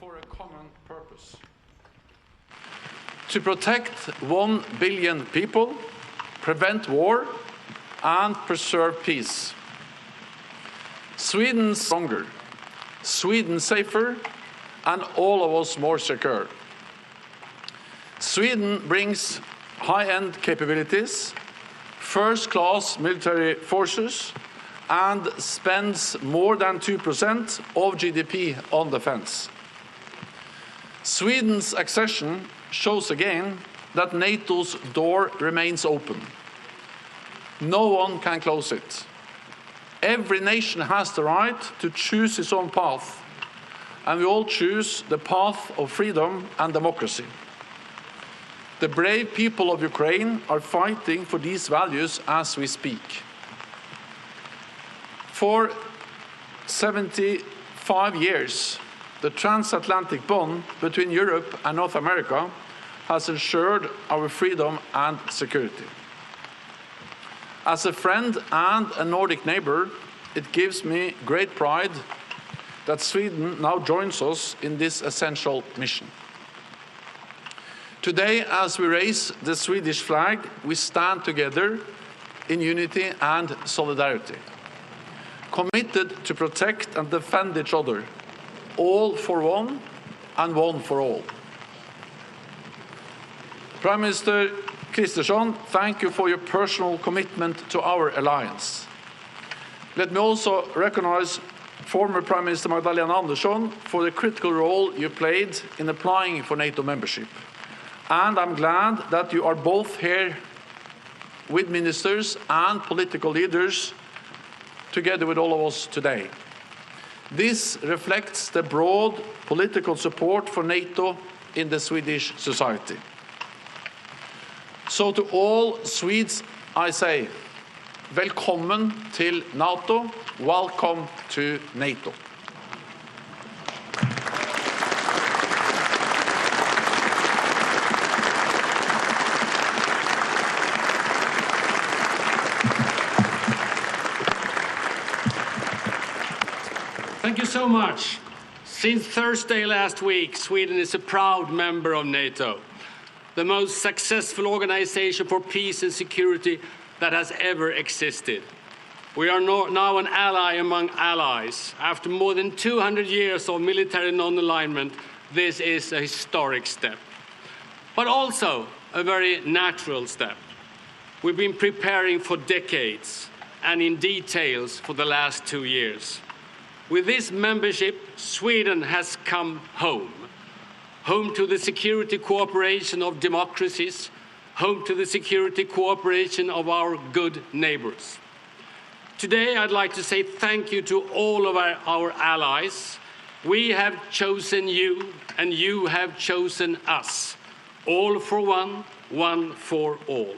for a common purpose. To protect 1 billion people, prevent war, and preserve peace. Sweden stronger, Sweden safer, and all of us more secure. Sweden brings high-end capabilities, first-class military forces, and spends more than 2% of GDP on defense. Sweden's accession shows again that NATO's door remains open. No one can close it. Every nation has the right to choose its own path, and we all choose the path of freedom and democracy. The brave people of Ukraine are fighting for these values as we speak. For 75 years, the transatlantic bond between Europe and North America has ensured our freedom and security. As a friend and a Nordic neighbor, it gives me great pride that Sweden now joins us in this essential mission. Today, as we raise the Swedish flag, we stand together in unity and solidarity, committed to protect and defend each other, all for one and one for all. Prime Minister Kristersson, thank you for your personal commitment to our alliance. Let me also recognize former Prime Minister Magdalena Andersson for the critical role you played in applying for NATO membership. And I'm glad that you are both here with ministers and political leaders together with all of us today. This reflects the broad political support for NATO in the Swedish society. So to all Swedes, I say, velkommen til NATO, welcome to NATO. Thank you so much. Since Thursday last week, Sweden is a proud member of NATO, the most successful organization for peace and security that has ever existed. We are now an ally among allies. After more than 200 years of military non-alignment, this is a historic step, but also a very natural step. We've been preparing for decades and in details for the last 2 years. With this membership, Sweden has come home. Home to the security cooperation of democracies, home to the security cooperation of our good neighbors. Today, I'd like to say thank you to all of our allies. We have chosen you, and you have chosen us. All for one, one for all.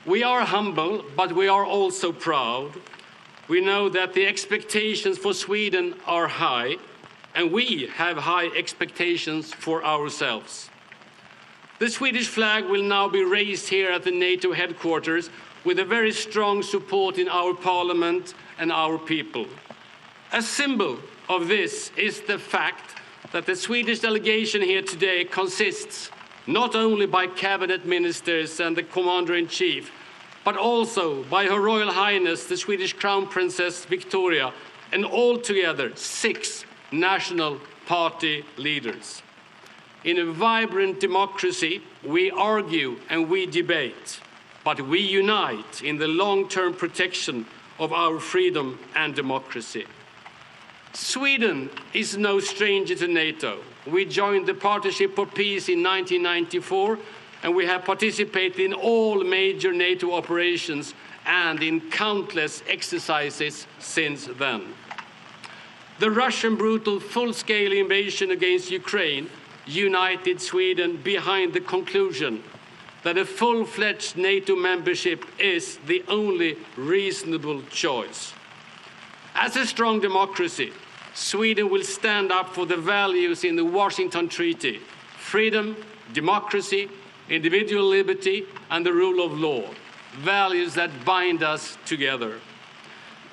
We are humble, but we are also proud. We know that the expectations for Sweden are high, and we have high expectations for ourselves. The Swedish flag will now be raised here at the NATO headquarters with a very strong support in our parliament and our people. A symbol of this is the fact that the Swedish delegation here today consists not only by cabinet ministers and the commander-in-chief, but also by Her Royal Highness, the Swedish Crown Princess Victoria, and altogether 6 national party leaders. In a vibrant democracy, we argue and we debate, but we unite in the long-term protection of our freedom and democracy. Sweden is no stranger to NATO. We joined the Partnership for Peace in 1994, and we have participated in all major NATO operations and in countless exercises since then. The Russian brutal full-scale invasion against Ukraine united Sweden behind the conclusion that a full-fledged NATO membership is the only reasonable choice. As a strong democracy, Sweden will stand up for the values in the Washington Treaty: freedom, democracy, individual liberty, and the rule of law, values that bind us together.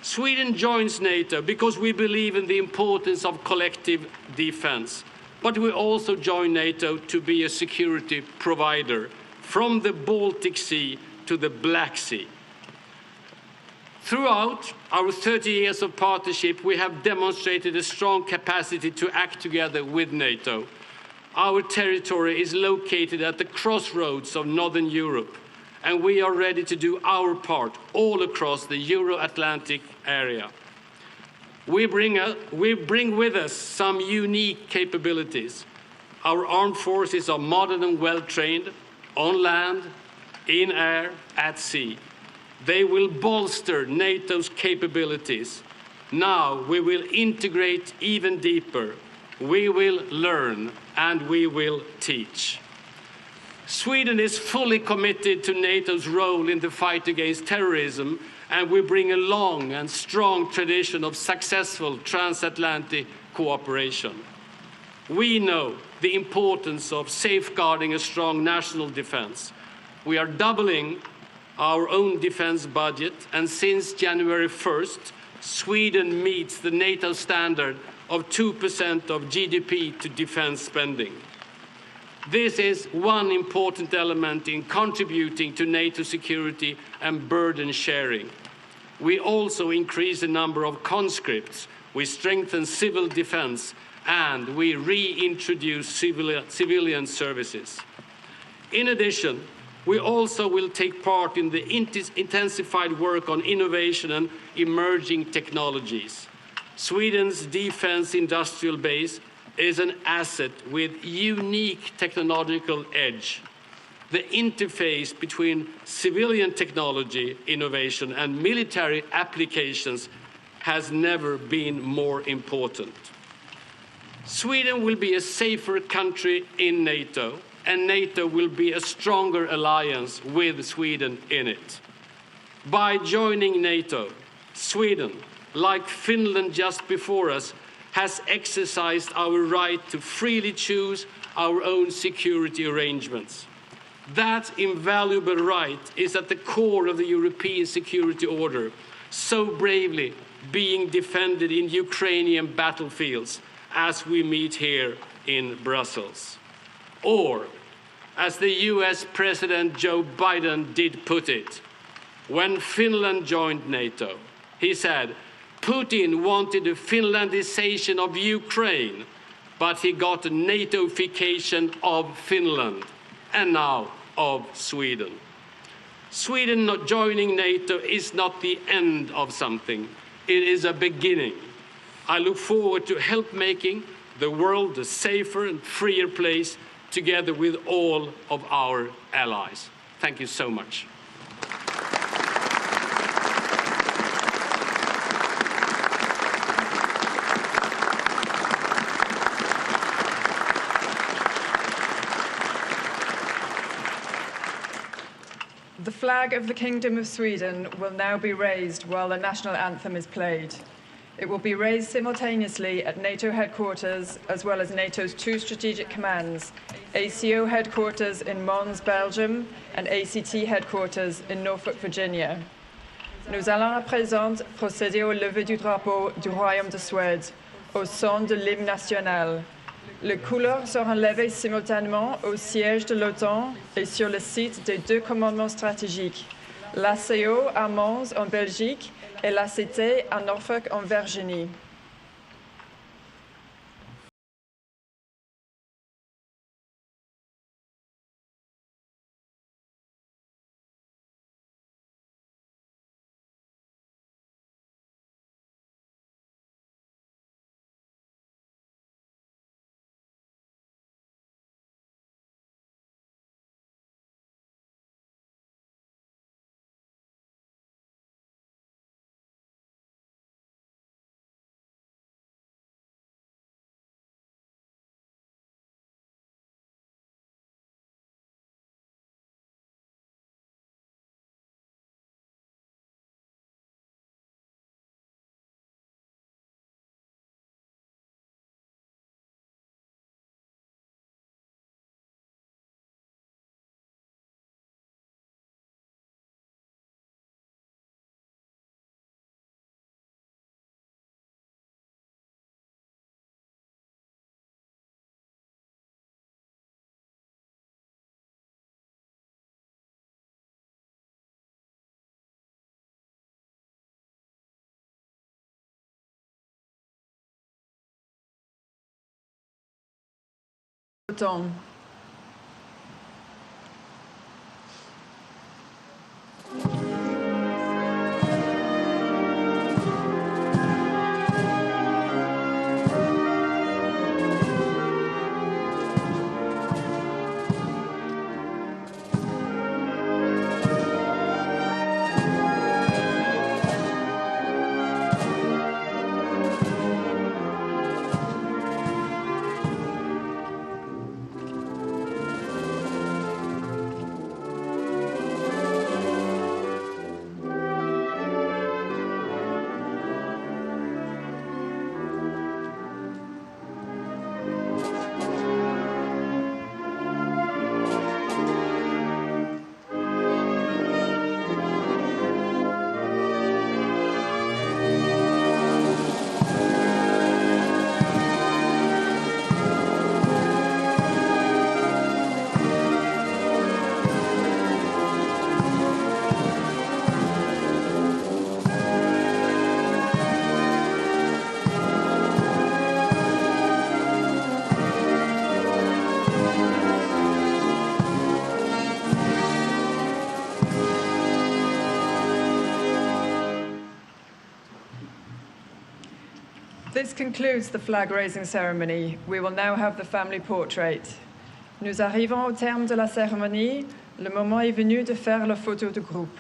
Sweden joins NATO because we believe in the importance of collective defense, but we also join NATO to be a security provider from the Baltic Sea to the Black Sea. Throughout our 30 years of partnership, we have demonstrated a strong capacity to act together with NATO. Our territory is located at the crossroads of Northern Europe, and we are ready to do our part all across the Euro-Atlantic area. We bring with us some unique capabilities. Our armed forces are modern and well-trained, on land, in air, at sea. They will bolster NATO's capabilities. Now we will integrate even deeper. We will learn and we will teach. Sweden is fully committed to NATO's role in the fight against terrorism, and we bring a long and strong tradition of successful transatlantic cooperation. We know the importance of safeguarding a strong national defense. We are doubling our own defense budget, and since January 1st, Sweden meets the NATO standard of 2% of GDP to defense spending. This is one important element in contributing to NATO security and burden sharing. We also increase the number of conscripts, we strengthen civil defense, and we reintroduce civilian services. In addition, we also will take part in the intensified work on innovation and emerging technologies. Sweden's defense industrial base is an asset with unique technological edge. The interface between civilian technology innovation and military applications has never been more important. Sweden will be a safer country in NATO, and NATO will be a stronger alliance with Sweden in it. By joining NATO, Sweden, like Finland just before us, has exercised our right to freely choose our own security arrangements. That invaluable right is at the core of the European security order, so bravely being defended in Ukrainian battlefields as we meet here in Brussels. Or, as the US President Joe Biden did put it, when Finland joined NATO, he said, Putin wanted a Finlandization of Ukraine, but he got a NATOification of Finland, and now of Sweden. Sweden not joining NATO is not the end of something, it is a beginning. I look forward to help making the world a safer and freer place together with all of our allies. Thank you so much. The flag of the Kingdom of Sweden will now be raised while the national anthem is played. It will be raised simultaneously at NATO headquarters, as well as NATO's two strategic commands, ACO headquarters in Mons, Belgium, and ACT headquarters in Norfolk, Virginia. Nous allons à présent procéder au lever du drapeau du Royaume de Suède, au son de l'hymne national. Les couleurs seront levées simultanément au siège de l'OTAN et sur le site des deux commandements stratégiques, l'ACO à Mons en Belgique et l'ACT à Norfolk en Virginie. temps. This concludes the flag-raising ceremony. We will now have the family portrait. Nous arrivons au terme de la cérémonie. Le moment est venu de faire la photo de groupe.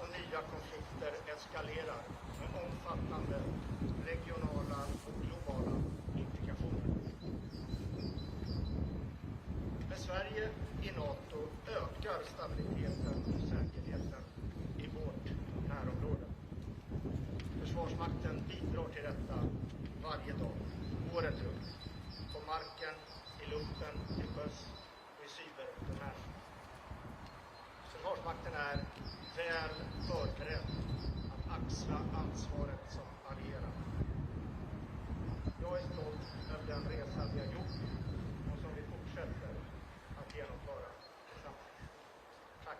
och nya konflikter eskalerar med omfattande regionala och globala implikationer. Med Sverige i NATO ökar stabiliteten och säkerheten i vårt närområde. Försvarsmakten bidrar till detta varje dag, året runt, på marken, i luften, till sjöss och i cyberdomän. Försvarsmakten är väl förberedd att axla ansvaret som allierad. Jag är stolt över den resa vi har gjort och som vi fortsätter att genomföra tillsammans. Tack!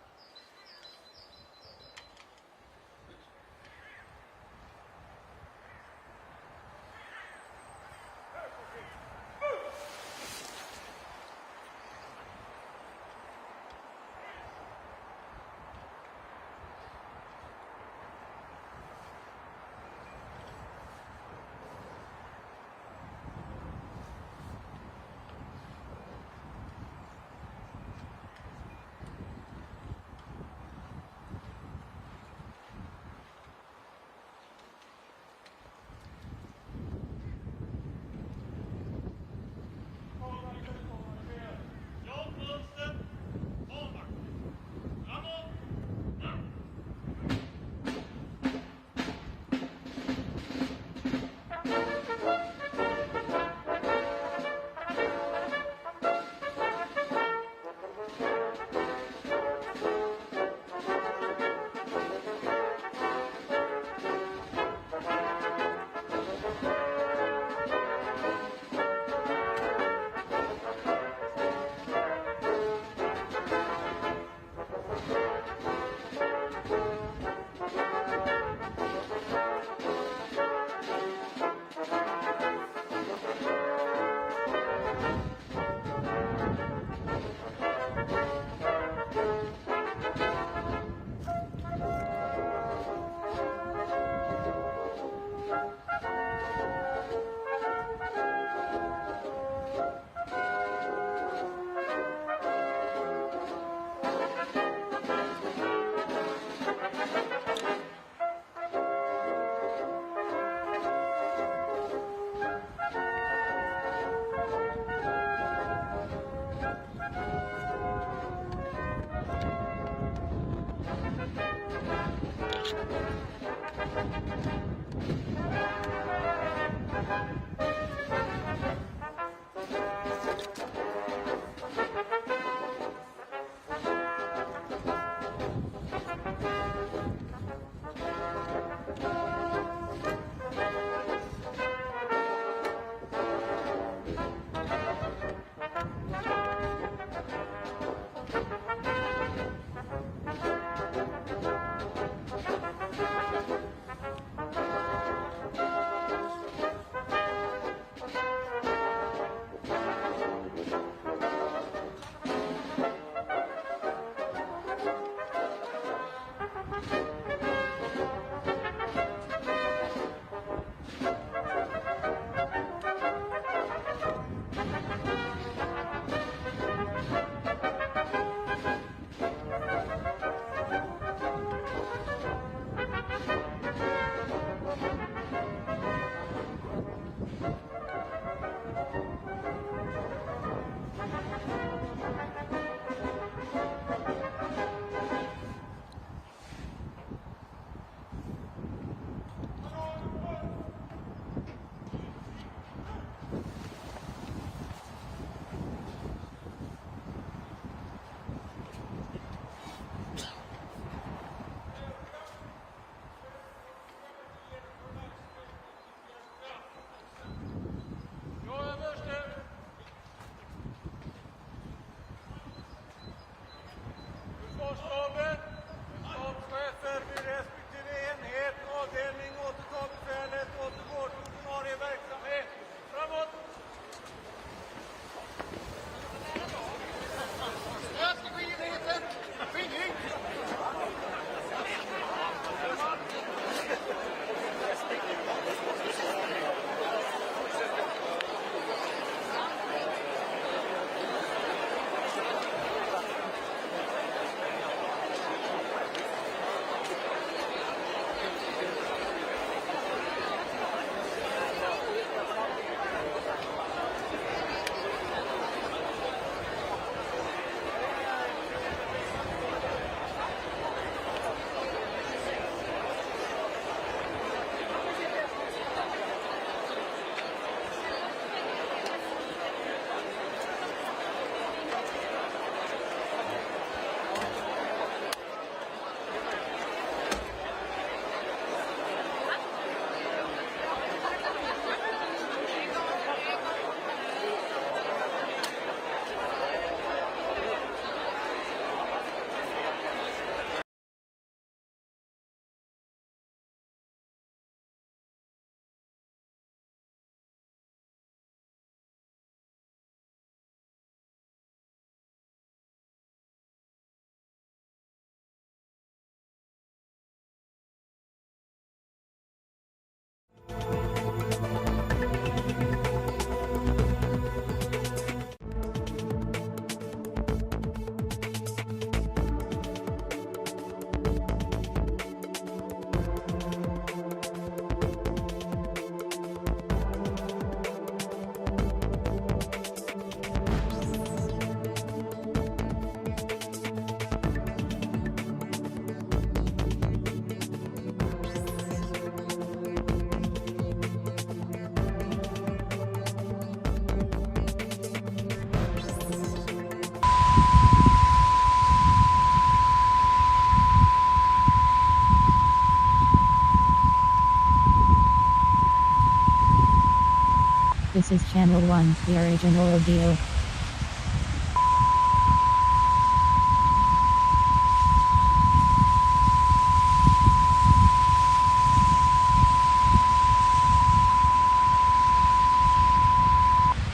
This is Channel 1, the original audio.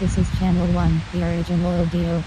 This is Channel 1, the original audio.